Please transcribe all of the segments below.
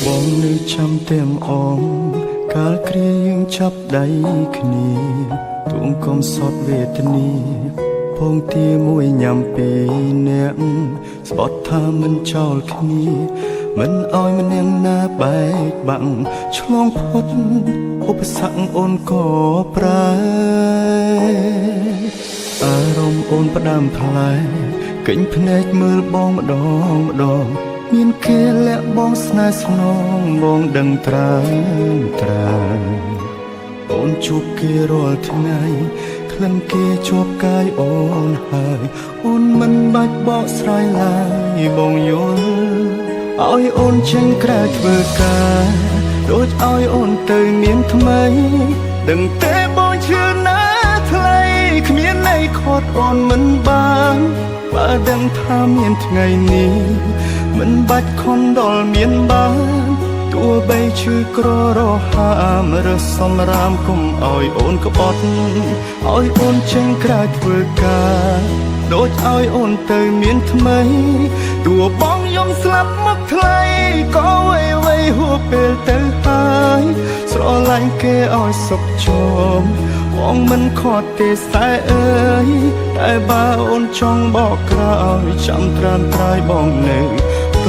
បងនៅចាំទាំងអងកាលគ្រាយើងចាប់ដៃគ្នាទួងកុំសតវេទនាពងទាមួយញ៉ាំពីរនាក់ស្បត់ថាមិនចោលគ្នាមិនអោយម្នាក់ណាបែកបាក់ឆ្លងផុតឧបសគ្គអូនក៏ប្រែអារម្មណ៍អូនផ្ដាំថ្លែកិញភ្នែកមើលបងម្ដងម្ដងមានគេលាក់បងស្នេហ៍ស្នងបងដឹងត្រើអូនជួបគេរាល់ថ្ងៃក្លិនគេជាប់កាយអូនហើយអូនមិនបាច់បកស្រាយឡើយបងយល់ឲ្យអូនចេញក្រៅធ្វើការដូចឲ្យអូនទៅមានថ្មីដឹងទេបងឈឺណាស់ថ្លៃគ្មានន័យខត់អូនមិនបានបើដឹងថាមានថ្ងៃនេះមិនបាច់ខំដល់មានបានទោះបីឈឺក្ររហាមរើសសម្រាមគុំឲ្យអូនក្បត់ឲ្យអូនចេញក្រៅធ្វើការដូចឲ្យអូនទៅមានថ្មីទោះបងយំស្លាប់មកថ្លៃក៏វៃហួពេលទៅហើយស្រឡាញ់គេឲ្យសុខជមបងមិនខត់ទេសែអើយតែបើអូនចង់បកក្រោយចាំត្រានត្រើយបងនៅទ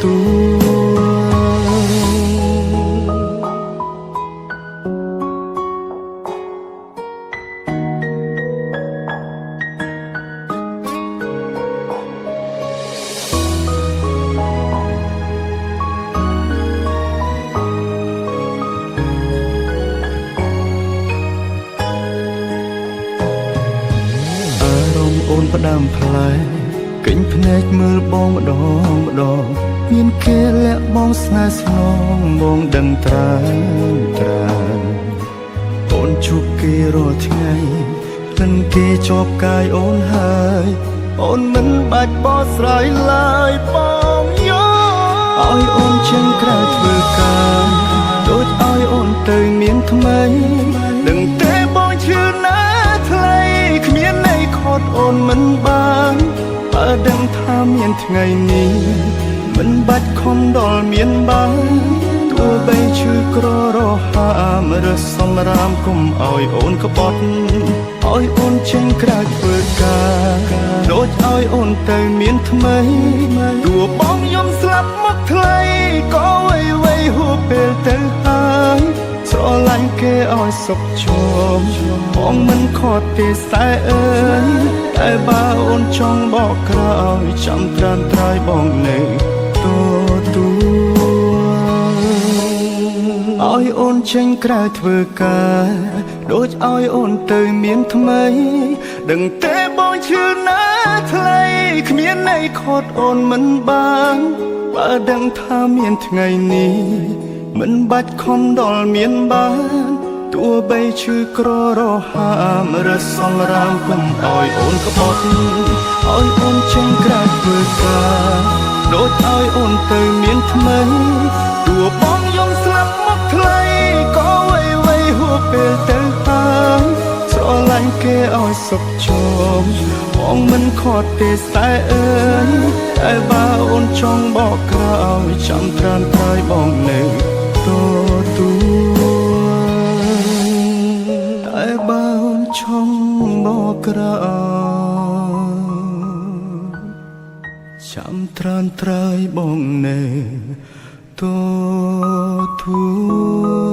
ទួលអូនផ្ដាំផ្លែកិញភ្នែកមើលបងម្ដងមានគេលាក់បងស្នេហ៍ស្នងបងដឹងត្រើអូនជួបគេរាល់ថ្ងៃក្លិនគេជាប់កាយអូនហើយអូនមិនបាច់បកស្រាយឡើយបងយកឲ្យអូនចេញក្រៅធ្វើការដូចឲ្យអូនទៅមានថ្មីដឹងទេបងឈឺណាស់ថ្លៃគ្មានន័យខត់អូនមិនបានបើដឹងថាមានថ្ងៃនេះមិនបាច់ខំដល់មានបានទោះបីឈឺក្ររហាមរើសសម្រាមគុំឲ្យអូនក្បត់ឲ្យអូនចេញក្រៅធ្វើការដូចឲ្យអូនទៅមានថ្មីទោះបងយំស្លាប់មកថ្លៃក៏វៃហួពេលទៅហើយស្រឡាញ់គេឲ្យសុខជមបងមិនខត់ទេសែអើយតែបើអូនចង់បកក្រោយចាំត្រានត្រើយបងនៅទទួលឲ្យអូនចេញក្រៅធ្វើការដូចឲ្យអូនទៅមានថ្មីដឹងទេបងឈឺណាស់ថ្លៃគ្មានន័យខត់អូនមិនបានបើដឹងថាមានថ្ងៃនេះមិនបាច់ខំដល់មានបានទោះបីឈឺក្ររហាមរើសសម្រាមគុំឲ្យអូនក្បត់ឲ្យអូនចេញក្រៅធ្វើការដូចឲ្យអូនទៅមានថ្មីទោះបងយំស្លាប់មកថ្លៃក៏វៃហួពេលទៅហើយស្រឡាញ់គេឲ្យសុខជមបងមិនខត់ទេសែអើយតែបើអូនចង់បកក្រោយចាំត្រានត្រើយបងនៅតែបើអូនចង់បកក្រោយចាំត្រានត្រើយបងនៅទទួល